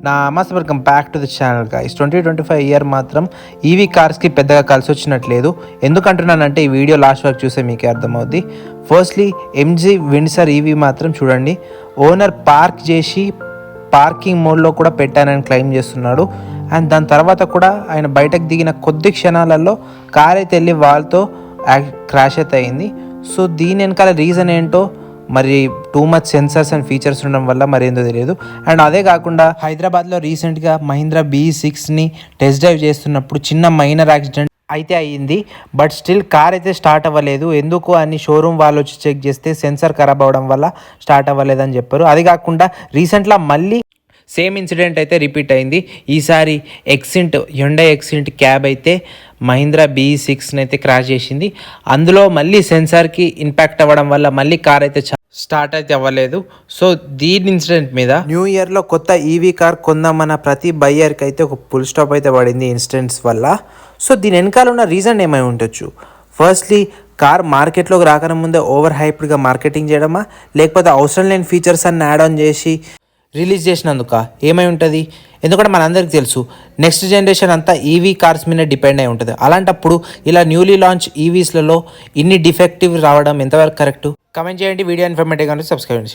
Welcome back to the channel guys. 2025 year మాత్రం EV కార్స్కి పెద్దగా కలిసి వచ్చినట్లేదు. ఎందుకంటున్నానంటే ఈ వీడియో లాస్ట్ వరకు చూస్తే మీకే అర్థమవుద్ది. ఫస్ట్లీ ఎంజీ విండ్సర్ ఈవీ మాత్రం చూడండి, ఓనర్ పార్క్ చేసి పార్కింగ్ మోడ్లో కూడా పెట్టానని క్లెయిమ్ చేస్తున్నాడు. అండ్ దాని తర్వాత కూడా ఆయన బయటకు దిగిన కొద్ది క్షణాలలో కార్ అయితే వెళ్ళి వాళ్ళతో క్రాష్ అయితే అయింది. సో దీని వెనకాల రీజన్ ఏంటో మరి too much sensors and features ఉండడం వల్ల మరి ఏందో తెలియదు. అండ్ అదే కాకుండా హైదరాబాద్లో రీసెంట్గా మహీంద్రా BE6ని టెస్ట్ డ్రైవ్ చేస్తున్నప్పుడు చిన్న మైనర్ యాక్సిడెంట్ అయితే అయ్యింది. బట్ స్టిల్ కార్ అయితే స్టార్ట్ అవ్వలేదు. ఎందుకు అని షోరూమ్ వాళ్ళు వచ్చి చెక్ చేస్తే సెన్సర్ ఖరాబ్ అవ్వడం వల్ల స్టార్ట్ అవ్వలేదని చెప్పారు. అది కాకుండా రీసెంట్గా మళ్ళీ సేమ్ ఇన్సిడెంట్ అయితే రిపీట్ అయింది. ఈసారి హ్యుండై ఎక్సెంట్ క్యాబ్ అయితే మహీంద్రా BE6ని అయితే క్రాష్ చేసింది. అందులో మళ్ళీ సెన్సార్కి ఇంపాక్ట్ అవ్వడం వల్ల మళ్ళీ కార్ అయితే స్టార్ట్ అయితే అవ్వలేదు. సో దీని ఇన్సిడెంట్ మీద న్యూ ఇయర్లో కొత్త ఈవీ కార్ కొందామన్న ప్రతి బయ్యర్కి అయితే ఒక ఫుల్ స్టాప్ అయితే పడింది ఇన్సిడెంట్స్ వల్ల. సో దీని వెనకాల ఉన్న రీజన్ ఏమై ఉండొచ్చు? ఫస్ట్లీ కార్ మార్కెట్లోకి రాకనే ముందే ఓవర్ హైప్డ్గా మార్కెటింగ్ చేయడమా, లేకపోతే అవసరం లేని ఫీచర్స్ అన్ని యాడ్ ఆన్ చేసి రిలీజ్ చేసినందుక ఏమై ఉంటుంది? ఎందుకంటే మనందరికీ తెలుసు నెక్స్ట్ జనరేషన్ అంతా ఈవీ కార్స్ మీద డిపెండ్ అయి ఉంటుంది. అలాంటప్పుడు ఇలా న్యూలీ లాంచ్ ఈవీస్లలో ఇన్ని డిఫెక్టివ్ రావడం ఎంతవరకు కరెక్ట్? కమెంట్ చేయండి. వీడియో ఇన్ఫర్మేటివ్ కానీ సబ్స్క్రైబ్ చేయండి.